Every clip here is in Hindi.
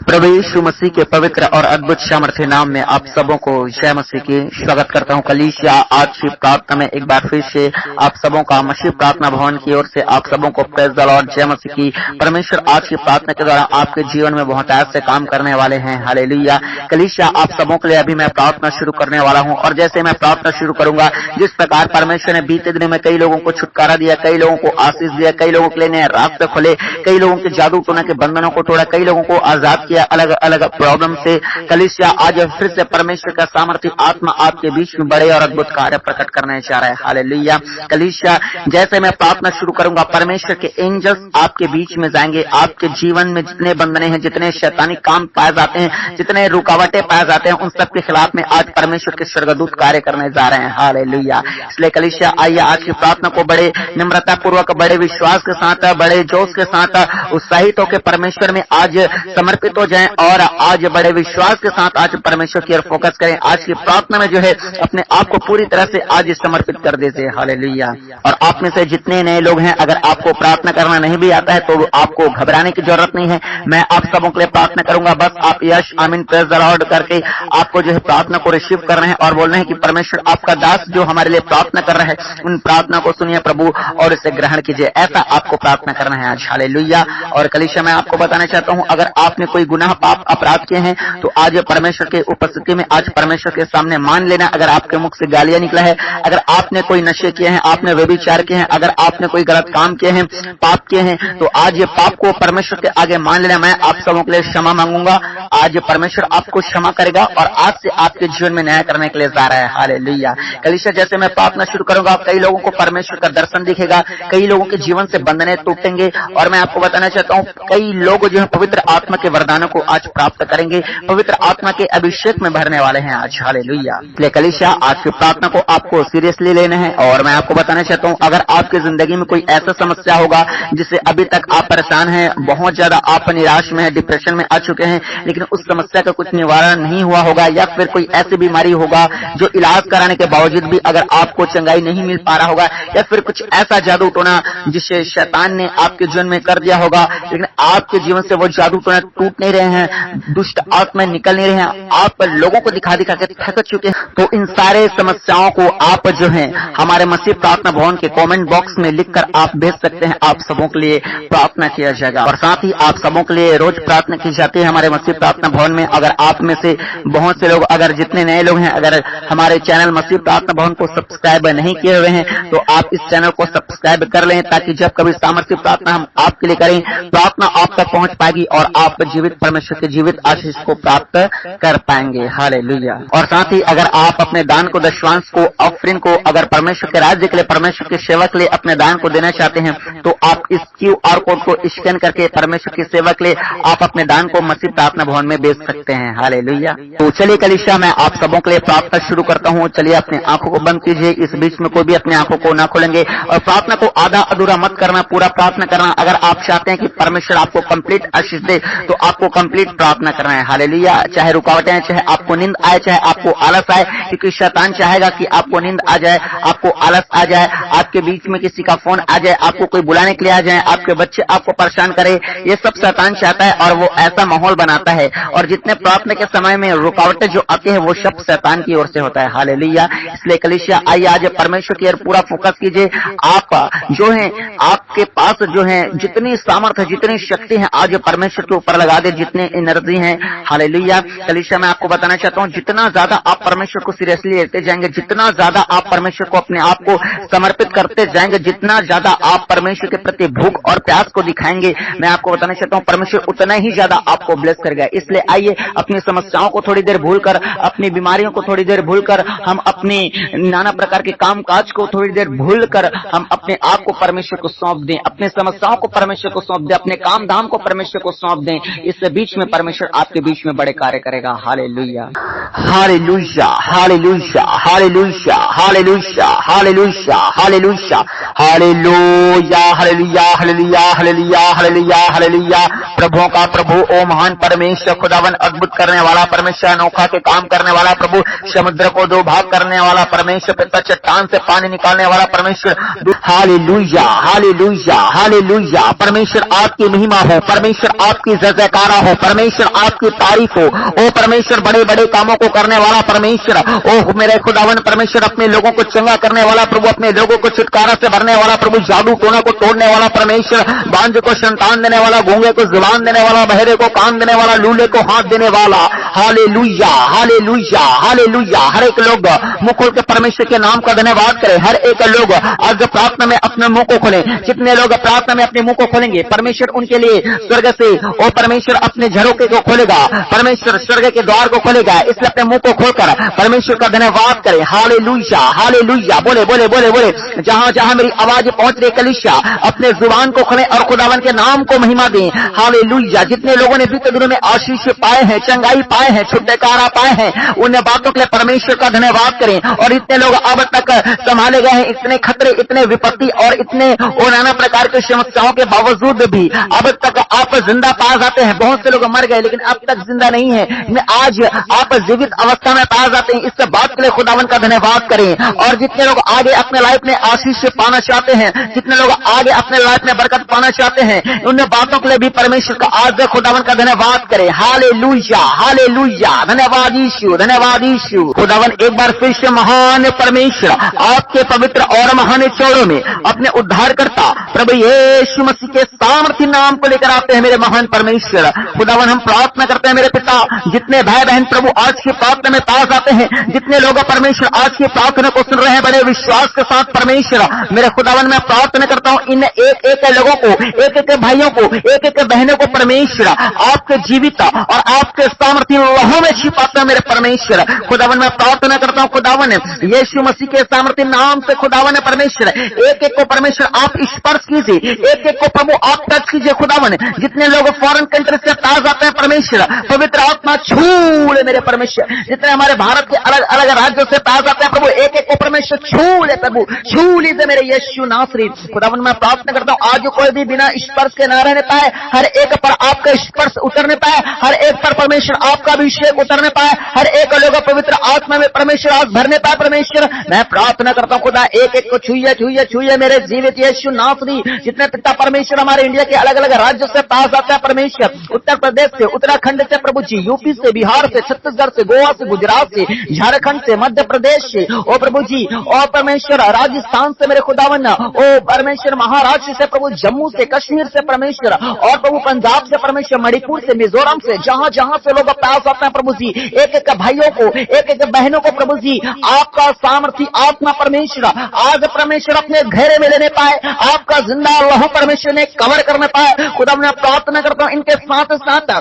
प्रभु यीशु मसीह के पवित्र और अद्भुत सामर्थ्य नाम में आप सबों को जय मसीह की स्वागत करता हूं। कलीसिया आज की प्रार्थना में एक बार फिर से आप सबों का मसीह प्रार्थना भवन की ओर से आप सबों को प्रेज द लॉर्ड, जय मसीह की। परमेश्वर आज की प्रार्थना के द्वारा आपके जीवन में बहुतायत से काम करने वाले हैं। हालेलुया। कलीसिया आप सबों के लिए अभी मैं प्रार्थना शुरू करने वाला हूं, और जैसे मैं प्रार्थना शुरू करूंगा, जिस प्रकार परमेश्वर ने बीते दिन में कई लोगों को छुटकारा दिया, कई लोगों को आशीष दिया, कई लोगों के लिए नए रास्ते खोले, कई लोगों के जादू टोना के बंधनों को तोड़ा, कई लोगों को आजाद किया अलग अलग प्रॉब्लम से। कलीसिया आज फिर से परमेश्वर का सामर्थ्य आत्मा आपके बीच में बड़े और अद्भुत कार्य प्रकट करने जा रहा है। हालेलुया। कलीसिया जैसे मैं प्रार्थना शुरू करूंगा, परमेश्वर के एंजल्स आपके बीच में जाएंगे। आपके जीवन में जितने बंधने हैं, जितने शैतानी काम पाए जाते हैं, जितने रुकावटें पाए जाते हैं, उन सब के खिलाफ में आज परमेश्वर के स्वर्गदूत कार्य करने जा रहे हैं। हालेलुया। इसलिए कलीसिया आइए आज की प्रार्थना को बड़े निम्रता पूर्वक, बड़े विश्वास के साथ, बड़े जोश के साथ उत्साहित होकर परमेश्वर में आज समर्पित हो जाएं, और आज बड़े विश्वास के साथ आज परमेश्वर की ओर फोकस करें। आज की प्रार्थना में जो है अपने आप को पूरी तरह से आज समर्पित कर दीजिए। हालेलुया। और आप में से जितने नए लोग हैं, अगर आपको प्रार्थना करना नहीं भी आता है तो आपको घबराने की जरूरत नहीं है। मैं आप सबों के लिए प्रार्थना करूंगा, बस आप यश आमीन प्रेज द लॉर्ड करके आपको जो है प्रार्थना को रिसीव कर रहे हैं और बोल रहे हैं कि परमेश्वर आपका दास जो हमारे लिए प्रार्थना कर रहा है, उन प्रार्थना को सुनिए प्रभु और इसे ग्रहण कीजिए। ऐसा आपको प्रार्थना करना है आज। हालेलुया। और कलीसिया मैं आपको बताना चाहता हूं, अगर आपने कोई गुनाह पाप अपराध किए हैं तो आज परमेश्वर के उपस्थिति में आज परमेश्वर के सामने मान लेना। अगर आपके मुख से गालियां निकला है, अगर आपने कोई नशे किए हैं, आपने व्यभिचार किए हैं, अगर आपने कोई गलत काम किए हैं, पाप किए हैं, तो आज ये पाप को परमेश्वर के आगे मान लेना। मैं आप सबों के लिए क्षमा मांगूंगा। आज परमेश्वर आपको क्षमा करेगा और आज से आपके जीवन में न्याय करने के लिए जा रहा है। हालेलुया। कलीसिया जैसे मैं प्रार्थना शुरू करूंगा, कई लोगों को परमेश्वर का दर्शन दिखेगा, कई लोगों के जीवन से बंधने टूटेंगे, और मैं आपको बताना चाहता हूं कई लोग जो है पवित्र आत्मा के वरदानों को आज प्राप्त करेंगे, पवित्र आत्मा के अभिषेक में भरने वाले हैं आज। हालेलुया। इसलिए कलीसिया आज की प्रार्थना को आपको सीरियसली लेना है, और मैं आपको बताना चाहता हूं अगर आपकी जिंदगी में कोई ऐसा समस्या होगा जिससे अभी तक आप परेशान हैं, बहुत ज्यादा आप निराश में हैं, डिप्रेशन में आ चुके हैं, लेकिन उस समस्या का कुछ निवारण नहीं हुआ होगा, या फिर कोई ऐसी बीमारी होगा जो इलाज कराने के बावजूद भी अगर आपको चंगाई नहीं मिल पा रहा होगा, या फिर कुछ ऐसा जादू टोना जिसे शैतान ने आपके जीवन में कर दिया होगा, लेकिन आपके जीवन से वो जादू टोना टूट नहीं रहे हैं, दुष्ट आत्मा निकल नहीं रहे हैं, आप लोगों को दिखा दिखा के थक चुके हैं, तो इन सारे समस्याओं को आप जो है हमारे मसीह प्रार्थना भवन के कमेंट बॉक्स में लिखकर आप भेज सकते हैं। आप सबों के लिए प्रार्थना किया जाएगा, और साथ ही आप सबों के लिए रोज प्रार्थना की जाती है हमारे मसीह प्रार्थना भवन में। अगर आप में से बहुत से लोग, अगर जितने नए लोग हैं, अगर हमारे चैनल मसीह प्रार्थना भवन को सब्सक्राइब नहीं किए हुए हैं, तो आप इस चैनल को सब्सक्राइब कर लें, ताकि जब कभी सामर्थ्य प्रार्थना हम आपके लिए करें, प्रार्थना आप तक पहुंच पाएगी और आप जीवित परमेश्वर के जीवित आशीष को प्राप्त कर पाएंगे। हालेलुया। और साथ ही अगर आप अपने दान को, दशवांश को, ऑफरिंग को, अगर परमेश्वर के राज्य के लिए, परमेश्वर की सेवा के लिए अपने दान को देना चाहते हैं, तो आप इस QR कोड को स्कैन करके परमेश्वर की सेवा के लिए आप अपने दान को मसीह प्रार्थना भवन में भेज सकते हैं। हालेलुया। तो चलिए कलीसिया मैं आप सबों के लिए प्रार्थना शुरू करता हूँ। चलिए अपने आंखों को बंद कीजिए, इस बीच में कोई भी अपने आंखों को ना खोलेंगे, और प्रार्थना को आधा अधूरा मत करना, पूरा प्रार्थना करना। अगर आप चाहते हैं कि परमेश्वर आपको कंप्लीट आशीष दे, तो आपको कंप्लीट प्रार्थना करना है। हालेलुया। चाहे रुकावटें आए, चाहे आपको नींद आए, चाहे आपको आलस आए, क्योंकि शैतान चाहेगा कि आपको नींद आ जाए, आपको आलस आ जाए, आपके बीच में किसी का फोन आ जाए, आपको कोई बुलाने के लिए आ जाए, आपके बच्चे आपको परेशान करे, ये सब शैतान चाहता है, और वो ऐसा माहौल बनाता है। और जितने प्रार्थना के समय में रुकावटें जो आती है, वो सब शैतान की ओर से होता है। हालेलुया। इसलिए कलीसिया आइए आज परमेश्वर की ओर पूरा फोकस कीजिए। आप जो है, आपके पास जो है जितनी सामर्थ्य, जितनी शक्ति है, आज परमेश्वर के ऊपर लगा दे, जितनी एनर्जी है। हालेलुया। कलीसिया मैं आपको बताना चाहता हूँ, जितना ज्यादा आप परमेश्वर को सीरियसली लेते जाएंगे, जितना ज्यादा आप परमेश्वर को अपने आप को समर्पित करते जाएंगे, जितना ज्यादा आप परमेश्वर के प्रति भूख और प्यास को दिखाएंगे, मैं आपको बताना चाहता हूँ परमेश्वर उतना ही ज्यादा आपको ब्लेस करेगा। इसलिए आइए अपनी समस्याओं को थोड़ी देर भूलकर, अपनी बीमारियों को थोड़ी देर भूलकर, हम अपनी नाना प्रकार के काम काज को थोड़ी देर भूलकर हम अपने आप को परमेश्वर को सौंप दें, अपने समस्याओं को परमेश्वर को सौंप दें, अपने काम धाम को परमेश्वर को सौंप दें। इस बीच में परमेश्वर आपके बीच में बड़े कार्य करेगा। Hallelujah. Hallelujah. Hallelujah. Hallelujah. Hallelujah. Hallelujah. Hallelujah. Hallelujah. Hallelujah. Hallelujah. Hallelujah. Hallelujah. Hallelujah. प्रभुओं का प्रभु, ओ महान परमेश्वर, परमेश्वर खुदावन अद्भुत करने वाला परमेश्वर, अनोखा के काम करने वाला प्रभु, समुद्र को दो भाग करने वाला परमेश्वर, पिता चट्टान से पानी निकालने वाला परमेश्वर। Hallelujah, hallelujah, hallelujah. परमेश्वर आपकी महिमा हो, परमेश्वर आपकी जयकारा हो, परमेश्वर आपकी तारीफ हो। ओ परमेश्वर बड़े बड़े कामों को करने वाला परमेश्वर, ओ मेरे खुदावन परमेश्वर अपने लोगों को चंगा करने वाला प्रभु, अपने लोगों को छुटकारा से भरने वाला प्रभु, जादू टोना को तोड़ने वाला परमेश्वर, बांझ को संतान देने वाला, गूंगे को जुबान देने वाला, बहरे को कान देने वाला, लूले को हाथ देने वाला। Hallelujah, hallelujah, hallelujah. हर एक लोग मुंह खोल के परमेश्वर के नाम का धन्यवाद करें। हर एक लोग आज प्रार्थना में अपने मुंह को खोलें। जितने लोग प्रार्थना में अपने मुंह को खोलेंगे, परमेश्वर उनके लिए स्वर्ग से ओ परमेश्वर अपने झरोके को खोलेगा, परमेश्वर स्वर्ग के द्वार को खोलेगा। इसलिए अपने मुंह को खोलकर परमेश्वर का धन्यवाद करें। Hallelujah, hallelujah. बोले बोले बोले बोले, जहां जहां मेरी आवाज पहुंच रही कलीसिया, अपने जुबान को खोलें और खुदावन के नाम को महिमा दें। हालेलुया। जितने लोगों ने बीते दिनों में आशीष पाए हैं, चंगाई पाए हैं, छुटकारा पाए हैं, उन बातों के लिए परमेश्वर का धन्यवाद करें। और इतने लोग अब तक संभाले गए हैं, इतने खतरे, इतने विपत्ति और इतने नाना प्रकार की समस्याओं के बावजूद भी अब तक आप जिंदा पाए जाते हैं। बहुत से लोग मर गए लेकिन अब तक जिंदा नहीं है, आज आप जीवित अवस्था में पाए जाते हैं। इस बात के लिए खुदावन का धन्यवाद करें। और जितने लोग आगे अपने लाइफ में आशीष पाना चाहते हैं, जितने लोग आगे अपने लाइफ में बरकत पाना चाहते हैं, उन बातों के लिए भी परमेश्वर का आज खुदावन का धन्यवाद करें। Hallelujah, hallelujah. धन्यवाद यीशु, धन्यवाद यीशु। खुदावन एक बार फिर से महान परमेश्वर आपके पवित्र और महान चौड़ों में अपने उद्धारकर्ता प्रभु यीशु मसीह के सामर्थ्य नाम को लेकर आते हैं। मेरे महान परमेश्वर खुदावन हम प्रार्थना करते हैं मेरे पिता, जितने भाई बहन प्रभु आज की प्रार्थना में पास आते हैं, जितने लोग परमेश्वर आज की प्रार्थना को सुन रहे हैं बड़े विश्वास के साथ परमेश्वर, मेरे खुदावन मैं प्रार्थना करता हूं इन एक एक लोगों को, एक एक भाइयों को, एक एक बहनों को परमेश्वर आपके जीवित और आपके सामर्थ्य लहू में छिपाते हैं। मेरे परमेश्वर खुदावन मैं प्रार्थना करता हूं खुदावन यीशु मसीह के सामर्थ्य नाम से खुदावन परमेश्वर एक एक को परमेश्वर आप स्पर्श कीजिए, एक एक को प्रभु आप टच कीजिए। खुदावन जितने लोग फॉरेन कंट्री से पास आते हैं परमेश्वर, पवित्र आत्मा छू ले मेरे परमेश्वर। जितने हमारे भारत के अलग अलग राज्यों से पास आते हैं प्रभु, एक एक को परमेश्वर छू ले प्रभु, छू लीजिए मेरे यीशु नासरी। खुदावन मैं प्रार्थना करता हूं आज कोई भी बिना स्पर्श के ना रहने पाए, हर एक पर आपका स्पर्श उतरने पाए, हर एक पर परमेश्वर आपका अभिषेक उतरने पाए, हर एक लोग पवित्र आत्मा में परमेश्वर आज भरने पाए। परमेश्वर मैं प्रार्थना करता हूं खुदा एक एक को छुइए छुइए छुइए मेरे जीवित यीशु नासरी। जितने पिता परमेश्वर हमारे इंडिया के अलग अलग राज्यों से पास आते हैं परमेश्वर, उत्तर प्रदेश से, उत्तराखंड से प्रभु जी, यूपी से, बिहार से, छत्तीसगढ़ से, गोवा से, गुजरात से, झारखंड से, मध्य प्रदेश से, ओ प्रभु जी, और परमेश्वर राजस्थान से मेरे खुदावन, ओ परमेश्वर महाराष्ट्र से प्रभु, जम्मू से, कश्मीर से परमेश्वर, और प्रभु पंजाब से परमेश्वर, मणिपुर से, मिजोरम से, जहां जहां से लोग पास आते हैं प्रभु जी, एक एक भाइयों को, एक एक बहनों को प्रभु जी आपका सामर्थ्य आत्मा परमेश्वर आज परमेश्वर अपने घेरे में लेने पाए, आपका जिंदा लहू परमेश्वर ने कवर करने पाए। खुदा मैं प्रार्थना करता हूं इनके साथ साथ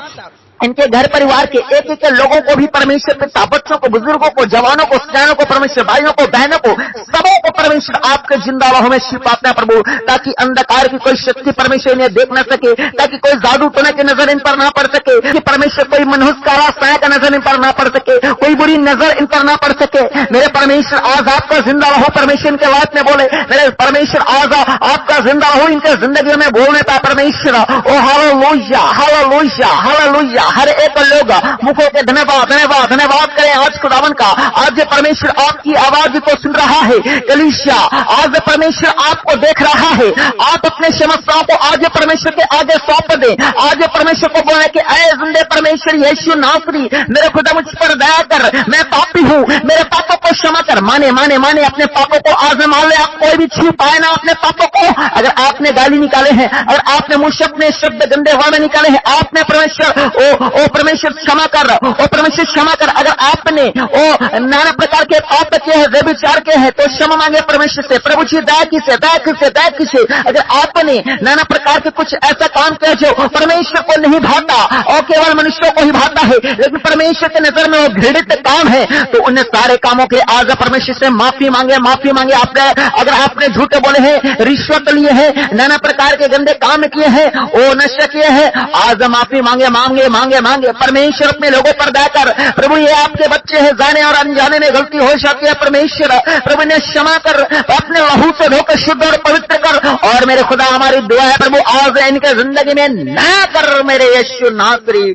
इनके घर परिवार के एक एक लोगों को भी परमेश्वर पिता, बच्चों को, बुजुर्गों को, जवानों को, सियानों को परमेश्वर, भाइयों को, बहनों को, सबों को परमेश्वर आपके जिंदा लहू में छिपाते हैं प्रभु, ताकि अंधकार की कोई शक्ति परमेश्वर इन्हें देख न सके, ताकि कोई जादू टोने की नजर इन पर ना पड़ सके, कि परमेश्वर कोई मनहूस काला साया का नजर इन पर ना पड़ सके, कोई बुरी नजर इन पर ना पड़ सके। मेरे परमेश्वर आज आपका जिंदा लहू परमेश्वर इनके बात में बोले, मेरे परमेश्वर आज आपका जिंदा लहू इनके जिंदगी में बोलने पाए परमेश्वर। ओ हालेलुया, हालेलुया, हालेलुया। हर एक लोग मुखों के धन्यवाद धन्यवाद धन्यवाद करें आज खुदावन का। आज परमेश्वर आपकी आवाज को सुन रहा है कलीसिया, आज परमेश्वर आपको देख रहा है। आप अपने समस्याओं को आज परमेश्वर के आगे सौंप दें। आज परमेश्वर को बोले कि ऐ जिंदे परमेश्वर यीशु नासरी, मेरे खुदा मुझ पर दया कर, मैं पापी हूँ, मेरे पापों को क्षमा कर। माने माने माने अपने पापों को आज मान ले। आप कोई भी छू पाए ना अपने पापों को। अगर आपने गाली निकाले हैं, अगर आपने मुझ से अपने शब्द गंदे वाले निकाले हैं, आपने परमेश्वर ओ परमेश्वर क्षमा कर, ओ परमेश्वर क्षमा कर। अगर आपने ओ नाना प्रकार के पाप किए हैं, व्यभिचार किए हैं, तो क्षमा मांगे परमेश्वर से। प्रभु जी दया किसे, दया किसे, दया किसे। अगर आपने नाना प्रकार के कुछ ऐसा काम किया जो परमेश्वर को नहीं भाता और केवल मनुष्यों को ही भाता है, लेकिन परमेश्वर की नजर में वो घृणित काम है, तो उन सारे कामों के आज परमेश्वर से माफी मांगे, माफी मांगे। आपने अगर आपने झूठे बोले हैं, रिश्वत लिए हैं, नाना प्रकार के गंदे काम किए हैं, ओ नशा किए हैं, आज माफी मांगे मांगे मांगे मांगे। परमेश्वर अपने लोगों पर दया कर। प्रभु ये आपके बच्चे हैं, जाने और अनजाने में गलती हो जाती है परमेश्वर, प्रभु ने क्षमा कर, अपने लहू से धोकर शुद्ध और पवित्र कर। और मेरे खुदा हमारी दुआ है प्रभु आज इनके जिंदगी में नया कर मेरे यीशु नासरी।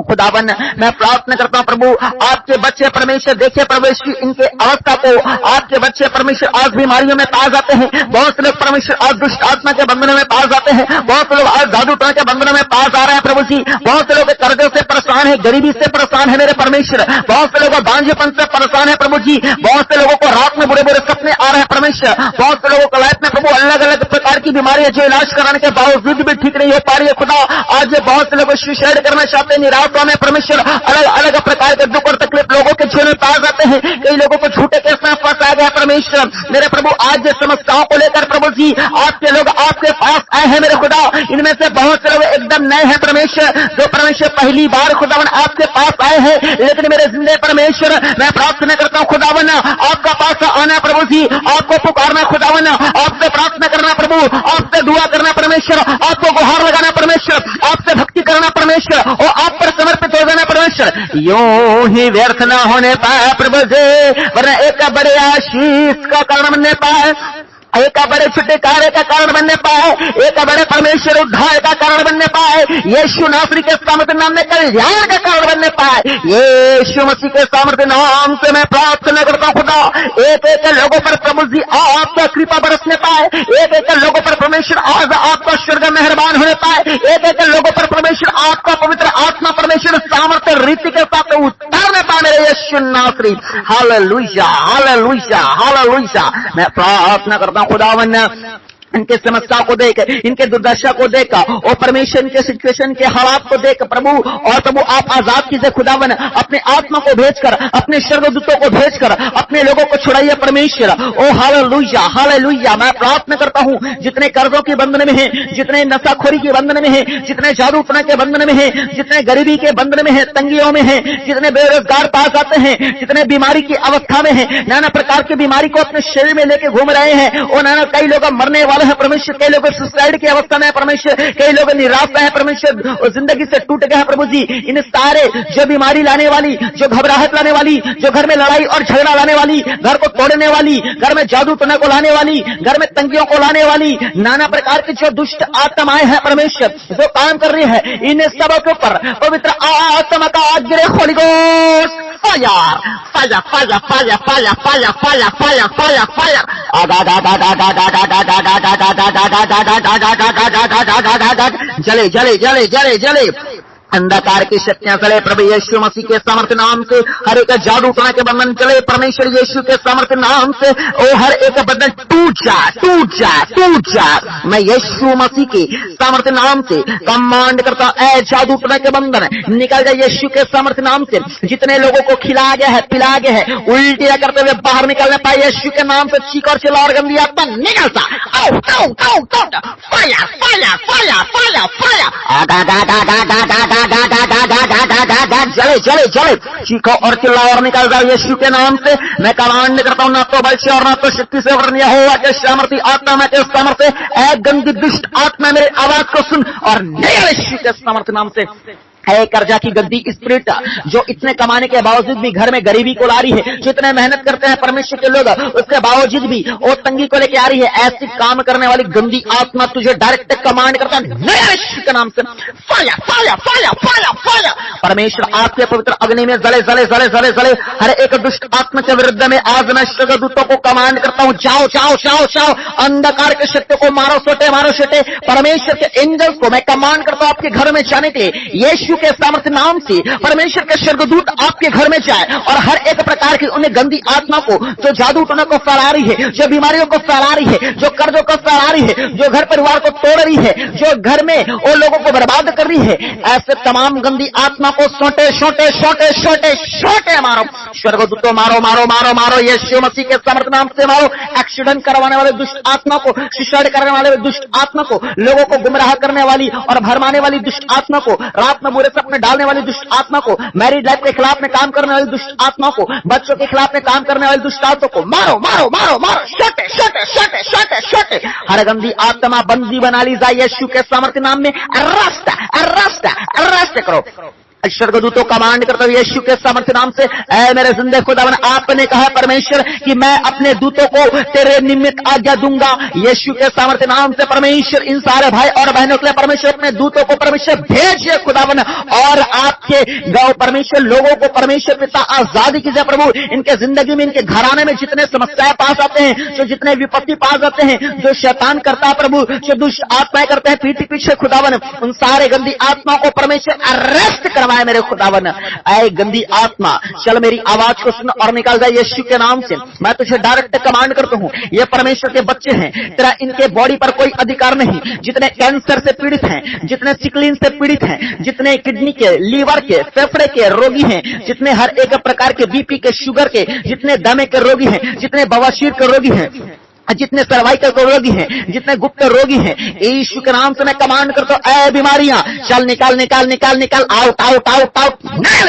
खुदावन मैं प्रार्थना करता हूँ प्रभु, आपके बच्चे परमेश्वर देखिए परमेश्वर इनके अवस्था को, आपके बच्चे परमेश्वर आज बीमारियों में पास जाते हैं, बहुत से लोग परमेश्वर आज दुष्ट आत्मा के बंधनों में पास जाते हैं, बहुत से लोग आज जादू टोना के बंधनों में पास आ रहे हैं प्रभु जी, बहुत से लोग कर्जों से परेशान है, गरीबी से परेशान है मेरे परमेश्वर, बहुत से लोग बांझेपन से परेशान है प्रभु जी, बहुत से लोगों को रात में बुरे बुरे सपने आ रहे हैं परमेश्वर, बहुत से लोगों को लाइफ में प्रभु अलग अलग प्रकार की बीमारियां जो इलाज कराने के बावजूद भी ठीक नहीं हो पा रही है खुदा, आज बहुत से लोग सुसाइड करना चाहते हैं, निराशा में परमेश्वर अलग अलग प्रकार के दुख और तकलीफ लोगों के जीवन में पास जाते हैं, कई लोगों को झूठे केस में फंसा गया परमेश्वर मेरे प्रभु, आज समस्याओं को लेकर प्रभु जी आपके लोग आपके पास आए हैं मेरे खुदा, इनमें से बहुत से लोग एकदम नए हैं परमेश्वर, जो परमेश्वर पहली बार खुदावन आपके पास आए हैं, लेकिन मेरे जिंदे परमेश्वर मैं प्रार्थना करता हूँ खुदावन आपका पास आना प्रभु जी, आपको पुकारना खुदावन, आपसे प्रार्थना करना प्रभु, आपसे दुआ करना परमेश्वर, आपको गुहार लगाना परमेश्वर, आपसे भक्ति करना परमेश्वर और आप पर समर्पित हो जाना परमेश्वर, यूं ही व्यर्थ न होने पाए प्रभु जी, वरना एक बड़े आशीष का कारण बनने पाए, एक बड़े छुटकारे का कारण बनने पाए, एक बड़े परमेश्वर उद्धार का कारण बनने पाए, यीशु नासरी के सामर्थ्य नाम में कल्याण का कारण बनने पाए, यीशु मसीह के सामर्थ्य नाम से मैं प्रार्थना करता हूं खुदा, एक एक लोगों पर प्रभु जी आपका कृपा बरसने पाए, एक एक लोगों पर परमेश्वर आज आपका स्वर्ग मेहरबान होने पाए, एक एक लोगों पर परमेश्वर आपका पवित्र आत्मा परमेश्वर सामर्थ्य रीति के साथ उतारने पाए मेरे यीशु नासरी, हालेलुया हालेलुया हालेलुया। मैं प्रार्थना करता हूं खुदावन इनके समस्या को देख, इनके दुर्दशा को देख और परमेश्वर के सिचुएशन के हालात को देख प्रभु, और प्रभु आप आजाद कीजिए खुदावन, अपने आत्मा को भेजकर, अपने स्वर्गदूतों को भेजकर अपने लोगों को छुड़ाइए परमेश्वर, ओ हालेलुया हालेलुया। मैं प्रार्थना करता हूं जितने कर्जों के बंधन में हैं, जितने नशाखोरी के बंधन में हैं, जितने जादू टोना के बंधन में हैं, जितने गरीबी के बंधन में हैं, तंगियों में हैं, जितने बेरोजगार पास आते हैं, जितने बीमारी की अवस्था में हैं, नाना प्रकार की बीमारी को अपने शरीर में लेके घूम रहे हैं, और नाना कई लोग मरने वाले है परमेश्वर, कई लोग सुसाइड की अवस्था में है परमेश्वर, कई लोग निराश है परमेश्वर, जिंदगी से टूट गए हैं प्रभु जी, इन सारे जो बीमारी लाने वाली, जो घबराहट लाने वाली, जो घर में लड़ाई और झगड़ा लाने वाली, घर को तोड़ने वाली, घर में जादू टोना को लाने वाली, घर में तंगियों को लाने वाली, नाना प्रकार की जो दुष्ट आत्माएं हैं परमेश्वर जो काम कर रही है, इन सबों के ऊपर पवित्र आत्मा का आज्ञा Holi ghost fire fire fire fire fire fire fire fire fire fire जले जले जले जले जले अंधकार की शक्तियां चले प्रभु यीशु मसीह के सामर्थ्य नाम से, हर एक जादू टोना के बंधन चले परमेश्वर यीशु के सामर्थ्य नाम से, और हर एक बंधन टूट जा टूट जा टूट जा। मैं यीशु मसीह के सामर्थ्य नाम से कमांड करता हूं, ऐ जादू टोना के बंधन निकल जाए यीशु के सामर्थ्य नाम से। जितने लोगों को खिलाया गया है पिलाया गया है, उल्टियां करते हुए बाहर निकलने पाए यीशु के नाम से, चीख और चिल्ला और गंदी आत्मा निकल सा, fire fire fire fire fire जले जले जले, चीखो और चिल्लाओ और निकल जाओ यीशु के नाम से। मैं कमांड करता हूं ना तो बल से और ना तो शक्ति से, वरन यहोवा के सामर्थ्य आत्मा के सामर्थ्य, ऐ गंदी दुष्ट आत्मा मेरे आवाज को सुन और निकल यीशु के सामर्थ्य नाम से। है कर्जा की गद्दी स्पिरिट जो इतने कमाने के बावजूद भी घर में गरीबी को ला रही है, जो इतने मेहनत करते हैं परमेश्वर के लोग उसके बावजूद भी वो तंगी को लेके आ रही है, ऐसी काम करने वाली गंदी आत्मा तुझे डायरेक्ट कमांड करता है यीशु के नाम से, fire fire fire fire fire. परमेश्वर आपके पवित्र अग्नि में जले जले जले जले जले हर एक दुष्ट आत्मा के विरुद्ध में आज मैं स्वर्गदूतों को कमांड करता हूं, जाओ जाओ जाओ जाओ, अंधकार के शक्ति को मारो सोटे मारो सोटे। परमेश्वर के एंजल्स को मैं कमांड करता हूं आपके घर में जाने के लिए, यीशु के सामर्थ्य नाम से परमेश्वर के स्वर्गदूत आपके घर में जाए और हर एक प्रकार की उन्हें गंदी आत्मा को जो जादू टोना को फैला रही है, जो बीमारियों को फैला रही है, जो कर्जों को फैला रही है, जो घर परिवार को तोड़ रही है, जो घर में वो लोगों को बर्बाद कर रही है, ऐसे तमाम गंदी आत्मा को सोटे सोटे सोटे सोटे सोटे मारो, स्वर्गदूतों मारो मारो मारो मारो, यीशु मसीह के सामर्थ्य नाम से मारो। एक्सीडेंट करवाने वाले दुष्ट आत्मा को, सुसाइड करने वाले दुष्ट आत्मा को, लोगों को गुमराह करने वाली और भरमाने वाली दुष्ट आत्मा को, रात में बुरे सपने डालने वाली दुष्ट आत्मा को, मैरिड लाइफ के खिलाफ में काम करने वाली दुष्ट आत्मा को, बच्चों के खिलाफ में काम करने वाली दुष्ट आत्मा को मारो मारो मारो मारो, शोटे शोटे शोटे शोटे शोटे। हर गंदी आत्मा बंदी बना ली जाए यीशु के सामर्थ्य नाम में, अरेस्ट अरेस्ट अरेस्ट करो। स्वर्गदूतों कमांड करता हूं यीशु के सामर्थ्य नाम से, ऐ मेरे जिंदे खुदावन, आपने कहा परमेश्वर कि मैं अपने दूतों को तेरे निमित्त आज्ञा दूंगा। यीशु के सामर्थ्य नाम से परमेश्वर इन सारे भाई और बहनों के लिए परमेश्वर अपने दूतों को परमेश्वर भेजिए खुदावन, और आपके गांव परमेश्वर लोगों को परमेश्वर पिता आजादी कीजिए प्रभु। इनके जिंदगी में, इनके घराने में जितने समस्याएं पास आते हैं, जो जितने विपत्ति पास आते हैं, जो शैतान करता है प्रभु, जो दुष्ट आत्माएं करते हैं पीठ पीछे खुदावन, उन सारे गंदी आत्माओं को परमेश्वर अरेस्ट करवाए मेरे खुदावन। ऐ गंदी आत्मा, चल मेरी आवाज को सुन और निकाल जाए यीशु के नाम से। मैं तुझे डायरेक्ट कमांड करता हूं, ये परमेश्वर के बच्चे हैं, तेरा इनके बॉडी पर कोई अधिकार नहीं। जितने कैंसर से पीड़ित हैं, जितने सिकलिन से पीड़ित हैं, जितने किडनी के, लीवर के, फेफड़े के रोगी हैं, जितने हर एक प्रकार के बीपी के, शुगर के, जितने दमे के रोगी हैं, जितने बवासीर के रोगी हैं, जितने सर्वाइकल के रोगी हैं, जितने गुप्त रोगी हैं, यीशु के नाम से मैं कमांड करता हूं, ऐ बीमारियां चल निकाल निकाल निकाल निकाल, आउट आउट आउट आउट,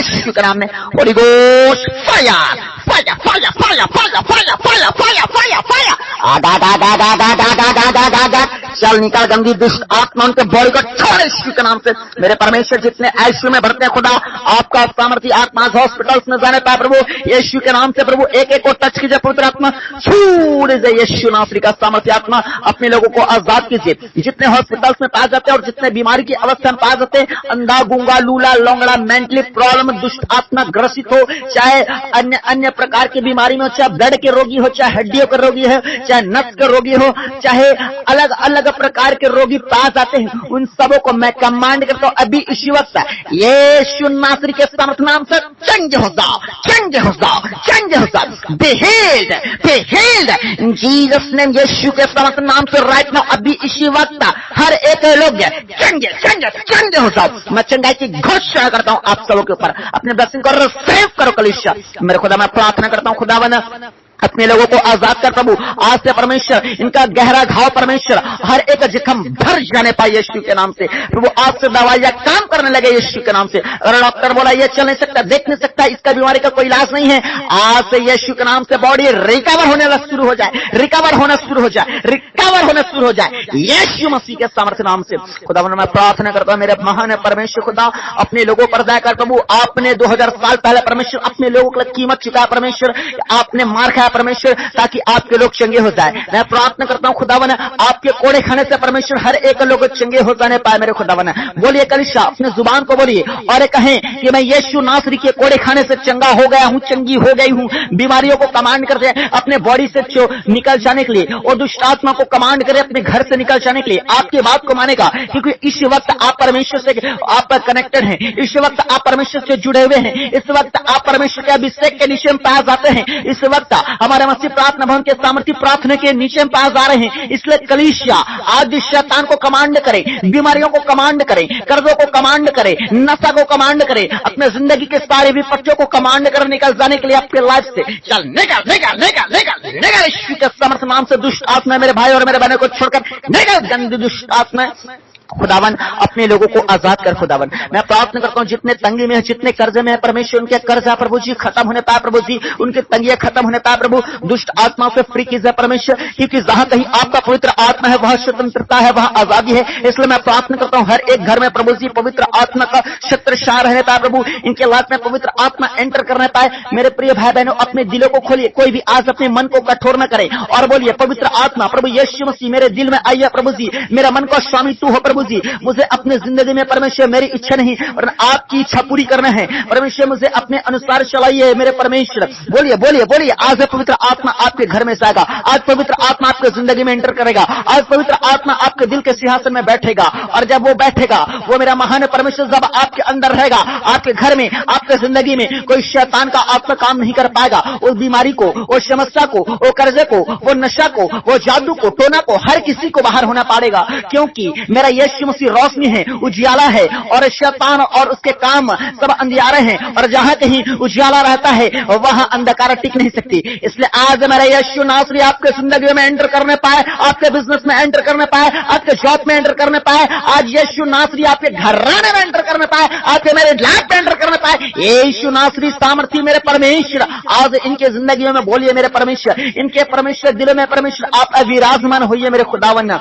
यीशु के नाम में। Holy ghost fire fire fire fire fire fire fire fire fire fire, आगा गा गा गा गा गा गा गा गा गा गा, चल निकाल गंदी दुष्ट आत्मा उनके बॉडी को छोड़ यीशु के नाम से। मेरे परमेश्वर जितने आईसीयू में भरते हैं खुदा, आपका सामर्थ्य आत्मा हॉस्पिटल्स में जाने पाए प्रभु, यीशु के नाम से प्रभु। एक एक को टच कीजिए पवित्र आत्मा, छोड़ दे यीशु नासरी का सामर्थ्य आत्मा, अपने लोगों को आजाद कीजिए। जितने हॉस्पिटल्स में पाए जाते हैं और जितने बीमारी की अवस्था में पाए जाते हैं, अंधा गूंगा लूला लौंगड़ा, मेंटली प्रॉब्लम, दुष्ट आत्मा ग्रसित हो, चाहे अन्य अन्य प्रकार की बीमारी में हो, चाहे ब्लड के रोगी हो, चाहे हड्डियों के रोगी हो, चाहे नस के रोगी हो, चाहे अलग अलग प्रकार के रोगी पास आते हैं, उन सबों को मैं कमांड करता हूं अभी इसी वक्त यीशु नासरी के सामर्थ्य नाम से, चेंज हो जाओ, चेंज हो जाओ, चेंज हो जाओ, be healed, be healed in Jesus name. यीशु के सामर्थ्य नाम से राइट नाउ अभी इसी वक्त हर एक लोग चेंज चेंज चेंज हो जाओ। मैं चंगाई की घोषणा करता हूं आप सबों के ऊपर, अपने ब्लेसिंग को रिसीव करो कलीसिया। मेरे खुदा मैं प्रार्थना करता हूं खुदावन, अपने लोगों को आजाद कर प्रभु। आज से परमेश्वर इनका गहरा घाव परमेश्वर हर एक जख्म भर जाने पाए यीशु के नाम से प्रभु। आज से दवाइयां काम करने लगे यीशु के नाम से। अगर डॉक्टर बोला ये चल नहीं सकता, देख नहीं सकता, इसका बीमारी का कोई इलाज नहीं है, आज से यीशु के नाम से बॉडी रिकवर होने शुरू हो जाए, रिकवर होना शुरू हो जाए, रिकवर होना शुरू हो जाए यीशु मसीह के सामर्थ्य नाम से। खुदा मैं प्रार्थना करता हूं मेरे महान परमेश्वर खुदा, अपने लोगों पर दया कर प्रभु। आपने 2000 साल पहले परमेश्वर अपने लोगों के लिए कीमत चुकाया परमेश्वर, आपने मार खाया परमेश्वर ताकि आपके लोग चंगे हो जाए। मैं प्रार्थना करता हूं खुदावन, आपके कोड़े खाने से परमेश्वर हर एक लोग चंगे हो जाने पाए मेरे खुदावन। बोलिए कलीसिया, अपने जुबान को बोलिए और कहें कि मैं यीशु नासरी के कोड़े खाने से चंगा हो गया हूं, चंगी हो गई हूं। बीमारियों को कमांड करते हैं अपने बॉडी से निकल जाने के लिए, और दुष्ट आत्मा को कमांड करे अपने घर से निकल जाने के लिए। आपकी बात को मानेगा क्योंकि इस वक्त आप परमेश्वर से आप कनेक्टेड हैं, इस वक्त आप परमेश्वर से जुड़े हुए हैं, इस वक्त आप परमेश्वर के अभिषेक के नीचे में पास आते हैं, इस वक्त हमारे मसीह प्रार्थना भवन के सामर्थ्य प्रार्थना के नीचे में पास आ रहे हैं। इसलिए कलीसिया आज शैतान को कमांड करें, बीमारियों को कमांड करें, कर्जों को कमांड करें, नशा को कमांड करें, अपने जिंदगी के सारे विपत्तियों को कमांड कर निकल जाने के लिए आपके लाइफ से चल निकल निकल निकल निकल निकल यीशु के सामर्थ्य नाम से। दुष्ट आत्मा मेरे भाई और मेरे बहनों को छोड़कर निकल, गंदी दुष्ट आत्मा खुदावन अपने लोगों को आजाद कर खुदावन। मैं प्रार्थना करता हूं जितने तंगी में है, जितने कर्जे में है परमेश्वर, उनके कर्जा प्रभु जी खत्म होने पाए प्रभु जी, उनकी तंगियां खत्म होने पाए प्रभु। दुष्ट आत्माओं से फ्री कीजिए परमेश्वर, क्योंकि जहां कहीं आपका पवित्र आत्मा है वहां स्वतंत्रता है, वहां आजादी है। इसलिए मैं प्रार्थना करता हूं हर एक घर में प्रभु जी पवित्र आत्मा का छत्रछाया रहने पाए प्रभु, इनके लाइफ में पवित्र आत्मा एंटर करने पाए। मेरे प्रिय भाई बहनों, अपने दिलों को खोलिए, कोई भी आज अपने मन को कठोर न करे और बोलिए पवित्र आत्मा प्रभु यीशु मसीह मेरे दिल में आइए प्रभु जी, मेरा मन को स्वामी तू हो प्रभु जी। मुझे अपने जिंदगी में परमेश्वर मेरी इच्छा नहीं और आपकी इच्छा पूरी करना है परमेश्वर, मुझे अपने अनुसार चलाइए मेरे परमेश्वर। बोलिए बोलिए बोलिए, आज पवित्र आत्मा आपके घर में जाएगा, आज पवित्र आत्मा आपके जिंदगी में एंटर करेगा, आज पवित्र आत्मा आपके दिल के सिंहासन में बैठेगा, और जब वो बैठेगा वो मेरा महान परमेश्वर जब आपके अंदर रहेगा, आपके घर में, आपके जिंदगी में कोई शैतान का आत्मा काम नहीं कर पाएगा। उस बीमारी को, वो समस्या को, वो कर्जे को, वो नशा को, वो जादू को, टोना को, हर किसी को बाहर होना पड़ेगा, क्योंकि मेरा यीशु मसीह रोशनी है, उजियाला है, और शैतान और उसके काम सब अंधियारे हैं, और जहां कहीं उजियाला रहता है वहां अंधकार टिक नहीं सकती। इसलिए आज मेरा यीशु नासरी आपके जिंदगी में एंटर करने पाए, आपके बिजनेस में एंटर करने पाए, आपके जॉब में एंटर करने पाए, आज यीशु नासरी आपके घराने में एंटर करने पाए, आपके मेरे लाइफ में एंटर करने पाए। यीशु नासरी सामर्थ्य मेरे परमेश्वर आज इनके जिंदगी में बोलिए मेरे परमेश्वर, इनके परमेश्वर दिलों में परमेश्वर आप अविराजमान होइए मेरे खुदावन।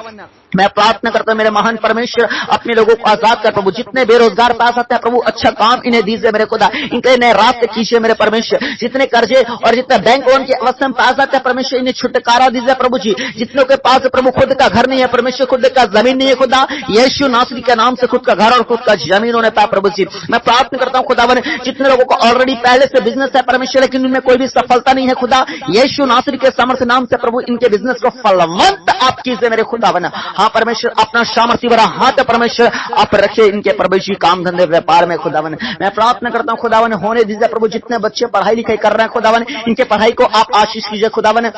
मैं प्रार्थना करता हूं मेरे महान परमेश्वर, अपने लोगों को आजाद कर प्रभु। जितने बेरोजगार पास आते हैं प्रभु, अच्छा काम इन्हें दीजिए मेरे खुदा, इनके नए रास्ते कीजिए मेरे परमेश्वर। जितने कर्जे और जितने बैंक लोन की अवस्था में पास आते हैं परमेश्वर, इन्हें छुटकारा दीजिए प्रभु जी। जितनों के पास प्रभु खुद का घर नहीं है परमेश्वर, खुद का जमीन नहीं है खुदा, यीशु नासरी के नाम से खुद का घर और खुद का जमीन होने पाए प्रभु जी। मैं प्रार्थना करता हूं खुदावन, जितने लोगों को ऑलरेडी पहले से बिजनेस है परमेश्वर, लेकिन उनमें कोई भी सफलता नहीं है खुदा, यीशु नासरी के सामर्थ्य नाम से प्रभु इनके बिजनेस को फलवंत आप कीजिए मेरे खुदावन। हाँ परमेश्वर, अपना सामर्थ्य भरा हाथ परमेश्वर आप रखे इनके परमेश्वर काम धंधे व्यापार में खुदावन। मैं प्रार्थना करता हूं खुदावन, होने दीजिए प्रभु। जितने बच्चे पढ़ाई लिखाई कर रहे हैं खुदावन, इनके पढ़ाई को आप आशीष कीजिए खुदावन।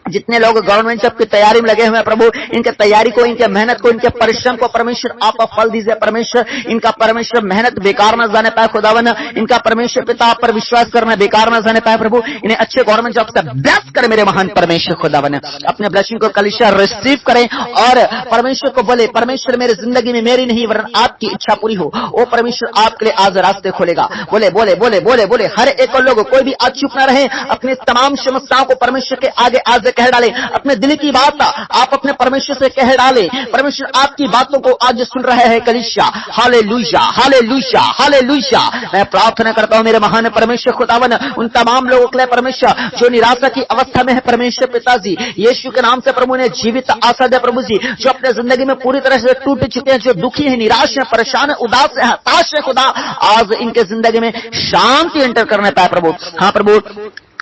जितने लोग गवर्नमेंट जॉब की तैयारी में लगे हुए हैं प्रभु, इनके तैयारी को, इनके मेहनत को, इनके परिश्रम को परमेश्वर आप फल दीजिए परमेश्वर। इनका परमेश्वर मेहनत बेकार न जाने पाए खुदावन, इनका परमेश्वर पिता आप पर विश्वास करना बेकार न जाने पाए प्रभु। इन्हें अच्छे गवर्नमेंट जॉब से ब्लेस करे मेरे महान परमेश्वर खुदावन। अपने ब्लेसिंग को कलीसिया रिसीव करें और परमेश्वर को बोले, परमेश्वर मेरे जिंदगी में मेरी नहीं वरन आपकी इच्छा पूरी हो। ओ परमेश्वर आपके लिए आज रास्ते खोलेगा। बोले बोले बोले बोले बोले हर एक लोग, कोई भी आज चुप न रहे, अपनी तमाम समस्याओं को परमेश्वर के आगे आज कह डाले। अपने दिल की बात आप अपने परमेश्वर से कह डाले। परमेश्वर आपकी बातों को आज सुन रहे हैं कलीसिया। Hallelujah hallelujah hallelujah. मैं प्रार्थना करता हूं मेरे महान परमेश्वर खुदावन, उन तमाम लोगों के लिए परमेश्वर जो निराशा की अवस्था में है परमेश्वर पिताजी, यीशु के नाम से प्रभु ने जीवित आशा दे प्रभु जी। जो अपने जिंदगी में पूरी तरह से टूट चुके हैं, जो दुखी है, निराश है, परेशान है, उदास है, हताश है खुदा, आज इनके जिंदगी में शांति एंटर करने पाए प्रभु। हाँ प्रभु,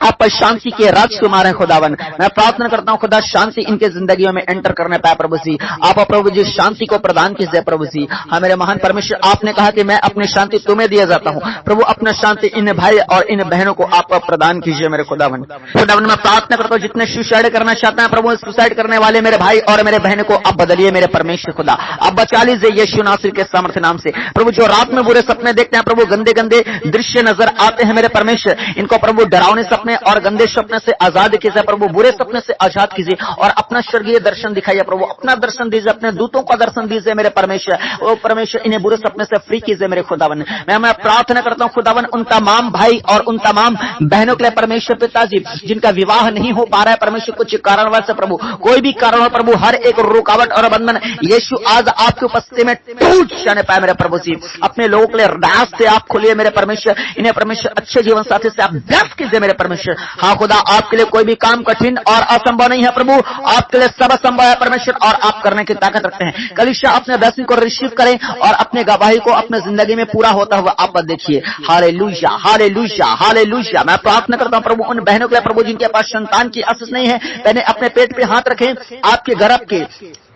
आप शांति के राजकुमार हैं खुदावन। मैं प्रार्थना करता हूं खुदा, शांति इनके जिंदगियों में एंटर करने पाए प्रभु जी। आप प्रभु जी शांति को प्रदान कीजिए प्रभु जी। हाँ मेरे महान परमेश्वर, आपने कहा कि मैं अपनी शांति तुम्हें दिया जाता हूं प्रभु। अपना शांति इन भाई और इन बहनों को आप प्रदान कीजिए मेरे खुदावन। खुदावन मैं प्रार्थना करता हूं, जितने सुसाइड करना चाहते हैं प्रभु, सुसाइड करने वाले मेरे भाई और मेरे बहनों को आप बदलिए मेरे परमेश्वर खुदा। आप बचा लीजिए यीशु नासरी के सामर्थ्य नाम से प्रभु। जो रात में बुरे सपने देखते हैं प्रभु, गंदे गंदे दृश्य नजर आते हैं मेरे परमेश्वर, इनको प्रभु डरावने सपने और गंदे सपने से आजाद कीजिए प्रभु। बुरे सपने से आजाद कीजिए और अपना स्वर्गीय दर्शन दिखाइए प्रभु। अपना दर्शन दीजिए, अपने दूतों का दर्शन दीजिए मेरे परमेश्वर। ओ परमेश्वर, इन्हें बुरे सपने से फ्री कीजिए मेरे खुदावन। मैं प्रार्थना करता हूं खुदावन, उन तमाम भाई और उन तमाम बहनों के लिए परमेश्वर पिताजी, जिनका विवाह नहीं हो पा रहा है परमेश्वर, कुछ कारणवश प्रभु, कोई भी कारण हो प्रभु, हर एक रुकावट और बंधन यीशु आज आपकी उपस्थिति में टूट जाने पाए मेरे प्रभु जी। अपने लोगों के लिए रास्ते आप खोलिए मेरे परमेश्वर। इन्हें परमेश्वर अच्छे जीवन साथी से आप ब्लेस कीजिए मेरे परमेश्वर। हाँ खुदा, आपके लिए कोई भी काम कठिन और असंभव नहीं है प्रभु। आपके लिए सब संभव है परमेश्वर और आप करने की ताकत रखते हैं। कलीसिया अपने ब्लेसिंग को रिसीव करें और अपने गवाही को अपने जिंदगी में पूरा होता हुआ आप देखिए। Hallelujah hallelujah hallelujah. मैं प्रार्थना करता हूं प्रभु, उन बहनों के लिए प्रभु जिनके पास संतान की आशीष नहीं है, पहले अपने पेट पे हाथ रखें। आपके गर्भ के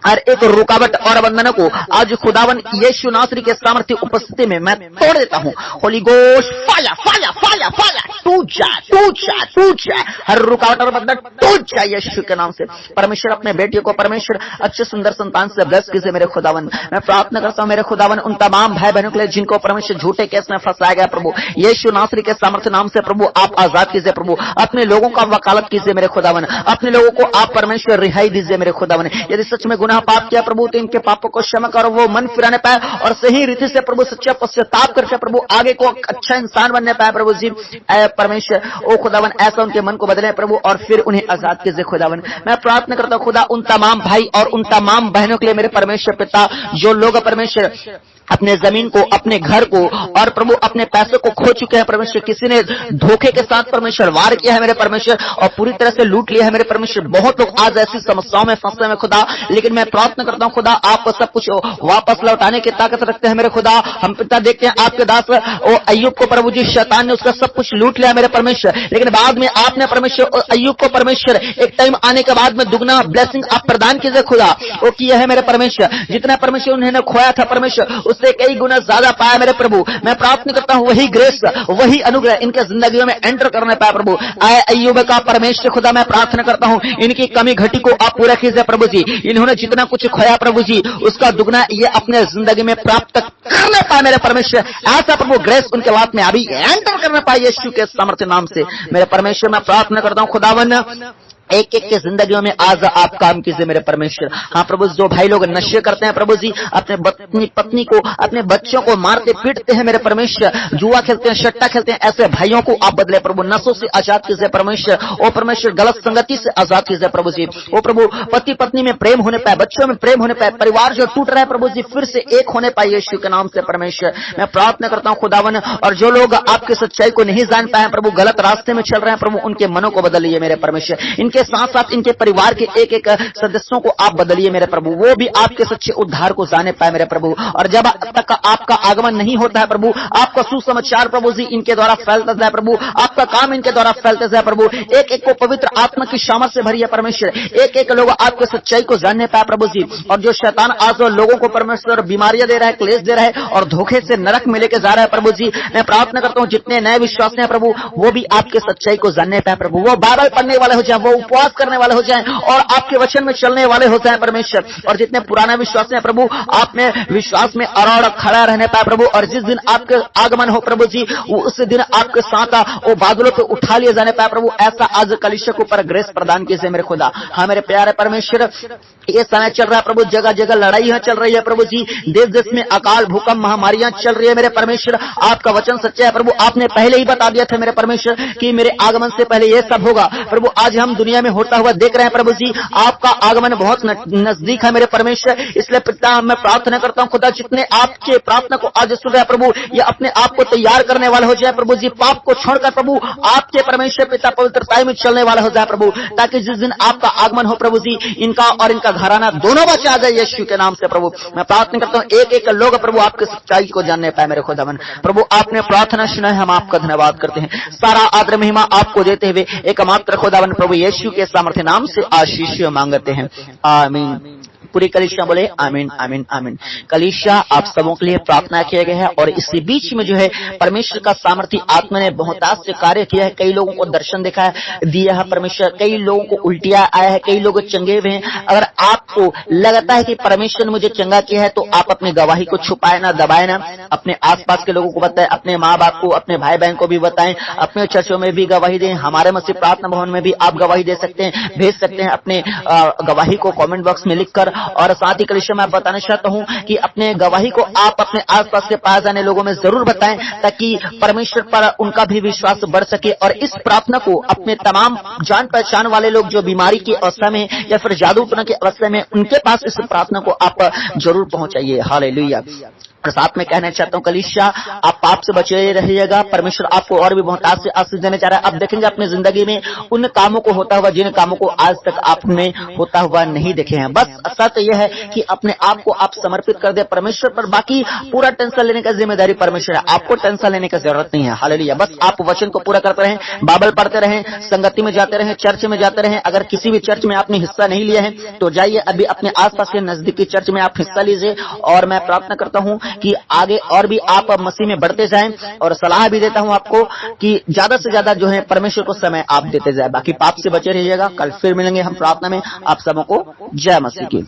हर एक रुकावट और बंधनों को आज खुदावन यीशु नासरी के सामर्थ्य उपस्थिति में मैं तोड़ देता हूं। होली गोश्त फाया फाया फाया फाया, टूट जाए टूट जाए टूट जाए, हर रुकावट और बंधन टूट जाए यीशु के नाम से। परमेश्वर अपने बेटियों को परमेश्वर अच्छे सुंदर संतान से ब्लेस कीजिए मेरे खुदावन। मैं प्रार्थना करता हूं मेरे खुदावन, उन तमाम भाई बहनों के लिए जिनको परमेश्वर झूठे केस में फंसाया गया प्रभु, यीशु नासरी के सामर्थ्य नाम से प्रभु आप आजाद कीजिए प्रभु। अपने लोगों का वकालत कीजिए मेरे खुदावन। अपने लोगों को आप परमेश्वर रिहाई दीजिए मेरे खुदावन। यदि सच में गुनाह पाप किया प्रभु, तो इनके पापों को क्षमा करो, वो मन फिराने पाए और सही रीति से प्रभु सच्चा पश्चाताप करके प्रभु आगे को अच्छा इंसान बनने पाए प्रभु जी। परमेश्वर ओ खुदावन, ऐसा उनके मन को बदले प्रभु और फिर उन्हें आजाद कीजिए खुदावन। मैं प्रार्थना करता हूं खुदा, उन तमाम भाई और उन तमाम बहनों के लिए मेरे परमेश्वर पिता, जो लोग परमेश्वर अपने जमीन को, अपने घर को और प्रभु अपने पैसे को खो चुके हैं परमेश्वर, किसी ने धोखे के साथ परमेश्वर वार किया है मेरे परमेश्वर और पूरी तरह से लूट लिया है मेरे परमेश्वर। बहुत लोग आज ऐसी समस्याओं में फंसे हैं खुदा, लेकिन मैं प्रार्थना करता हूं खुदा, आप सब कुछ वापस लौटाने की ताकत रखते हैं मेरे खुदा। हम पिता देखते हैं आपके दास ओ अय्यूब को प्रभु जी शैतान ने उसका सब कुछ लूट लिया मेरे परमेश्वर, लेकिन बाद में आपने परमेश्वर अय्यूब को परमेश्वर एक टाइम आने के बाद में दुगना ब्लेसिंग आप प्रदान कीजिए खुदा। वो किया है मेरे परमेश्वर, जितना परमेश्वर उन्होंने खोया था परमेश्वर उससे कई गुना ज्यादा पाया मेरे प्रभु। मैं प्रार्थना करता हूं वही ग्रेस, वही अनुग्रह इनके जिंदगियों में एंटर करने पाए प्रभु। आए अय्यूब का परमेश्वर खुदा, मैं प्रार्थना करता हूं इनकी कमी घटी को आप पूरा कीजिए प्रभु जी। इन्होंने जितना कुछ खोया प्रभु जी, उसका दुगना ये अपने जिंदगी में प्राप्त करने पाए मेरे परमेश्वर। ऐसा प्रभु ग्रेस उनके लाइफ में अभी एंटर करने पाए यीशु के सामर्थ्य नाम से मेरे परमेश्वर। मैं प्रार्थना करता हूं खुदावन, एक एक के जिंदगियों में आज आप काम कीजिए मेरे परमेश्वर। हाँ प्रभु, जो भाई लोग नशे करते हैं प्रभु जी, अपने पत्नी को, अपने बच्चों को मारते पीटते हैं मेरे परमेश्वर, जुआ खेलते हैं, सट्टा खेलते हैं, ऐसे भाइयों को आप बदले प्रभु, नशों से आजाद कीजिए परमेश्वर। ओ परमेश्वर, गलत संगति से आजाद कीजिए प्रभु जी। ओ प्रभु, पति पत्नी में प्रेम होने पाए, बच्चों में प्रेम होने पाए, परिवार जो टूट रहा है प्रभु जी फिर से एक होने पाए यीशु के नाम से परमेश्वर। मैं प्रार्थना करता हूँ खुदावन, और जो लोग आपके सच्चाई को नहीं जान पाए प्रभु, गलत रास्ते में चल रहे हैं प्रभु, उनके मनों को बदलिए मेरे परमेश्वर। इनके साथ साथ इनके परिवार के एक एक सदस्यों को आप बदलिए मेरे प्रभु, वो भी आपके सच्चे उद्धार को जाने पाए मेरे प्रभु। और जब तक आपका आगमन नहीं होता है प्रभु, आपका सुसमाचार प्रभु जी इनके द्वारा फैलता जाए प्रभु, आपका काम इनके द्वारा फैलते जाए प्रभु, एक एक को पवित्र आत्मा की सामर्थ से भरिए परमेश्वर, एक एक लोग आपके सच्चाई को जानने पाए प्रभु जी। और जो शैतान आज लोगों को परमेश्वर बीमारियां दे रहा है, क्लेश दे रहा है और धोखे से नरक में लेके जा रहा है प्रभु जी, मैं प्रार्थना करता हूँ जितने नए विश्वास हैं प्रभु, वो भी आपके सच्चाई को जानने पाए प्रभु, वो बाइबल पढ़ने वाले हो जाए, वो उपवास करने वाले हो जाए और आपके वचन में चलने वाले हो जाए परमेश्वर। और जितने पुराना विश्वास है प्रभु, आप में विश्वास में अड़ाड़ खड़ा रहने पाए प्रभु, और जिस दिन आपके आगमन हो प्रभु जी, उस दिन आपके साथ वो बादलों पे उठा लिए जाने पाए प्रभु। ऐसा आज कलीसिया को पर ग्रेस प्रदान कीजिए मेरे खुदा। हाँ मेरे प्यारे परमेश्वर, ये समय चल रहा है प्रभु, जगह जगह लड़ाइयां चल रही है प्रभु जी, देश देश में अकाल भूकंप महामारियां चल रही है मेरे परमेश्वर। आपका वचन सच्चा है प्रभु, आपने पहले ही बता दिया था मेरे परमेश्वर कि मेरे आगमन से पहले ये सब होगा प्रभु। आज हम दुनिया में होता हुआ देख रहे हैं प्रभु जी, आपका आगमन बहुत नजदीक है मेरे परमेश्वर। इसलिए पिता मैं प्रार्थना करता हूँ खुदा, जितने आपके प्रार्थना को आज सुन रहे प्रभु, ये अपने आप को तैयार करने वाले हो जाए प्रभु जी, पाप को छोड़कर प्रभु आपके परमेश्वर पिता पवित्रता में चलने वाले हो जाए प्रभु, ताकि जिस दिन आपका आगमन हो प्रभु जी, इनका और इनका घराना दोनों बचा जाए यीशु के नाम से प्रभु। मैं प्रार्थना करता हूँ एक एक लोग प्रभु आपके सच्चाई को जानने पाए मेरे खुदावन प्रभु। आपने प्रार्थना सुना है, हम आपका धन्यवाद करते हैं, सारा आदर महिमा आपको देते हुए एकमात्र खुदावन प्रभु यीशु के सामर्थ्य नाम से आशीष मांगते हैं, आमीन। पूरी कलीसिया बोले आमीन आमीन आमीन। कलीसिया आप सबों के लिए प्रार्थना किया गया है, और इसी बीच में जो है परमेश्वर का सामर्थ्य आत्मा ने बहुतायत से कार्य किया है। कई लोगों को दर्शन दिया है परमेश्वर, कई लोगों को उल्टियां आया है, कई लोग चंगे हुए हैं। अगर आपको लगता है कि परमेश्वर ने मुझे चंगा किया है, तो आप अपनी गवाही को छुपाए ना, दबाए ना, अपने आसपास के लोगों को बताएं, अपने माँ बाप को, अपने भाई बहन को भी बताएं, अपने चर्चों में भी गवाही दें, हमारे मसीह प्रार्थना भवन में भी आप गवाही दे सकते हैं, भेज सकते हैं अपने गवाही को कमेंट बॉक्स में लिखकर। और साथ ही कलीसिया मैं बताना चाहता हूं कि अपने गवाही को आप अपने आसपास के पास जाने लोगों में जरूर बताएं, ताकि परमेश्वर पर उनका भी विश्वास बढ़ सके। और इस प्रार्थना को अपने तमाम जान पहचान वाले लोग जो बीमारी की अवस्था में या फिर जादूटोना की अवस्था में, उनके पास इस प्रार्थना को आप जरूर पहुंचाइए। हालेलुया। और साथ में कहना चाहता हूँ कलीसिया, आप पाप से बचे रहिएगा, परमेश्वर आपको और भी बहुत से आशीष देने चाह रहा है। आप देखेंगे अपनी जिंदगी में उन कामों को होता हुआ जिन कामों को आज तक आपने होता हुआ नहीं देखे हैं। बस सत्य यह है कि अपने आप को आप समर्पित कर दे परमेश्वर पर, बाकी पूरा टेंशन लेने का जिम्मेदारी परमेश्वर है, आपको टेंशन लेने की जरूरत नहीं है। हालेलुया। बस आप वचन को पूरा करते रहें, बाइबल पढ़ते रहें, संगति में जाते रहें, चर्च में जाते रहें। अगर किसी भी चर्च में आपने हिस्सा नहीं लिया है तो जाइए अभी अपने आसपास के नजदीकी चर्च में आप हिस्सा लीजिए। और मैं प्रार्थना करता हूँ कि आगे और भी आप मसीह में बढ़ते जाएं, और सलाह भी देता हूं आपको कि ज्यादा से ज्यादा जो है परमेश्वर को समय आप देते जाए। बाकी पाप से बचे रहिएगा। कल फिर मिलेंगे हम प्रार्थना में। आप सबों को जय मसीह की।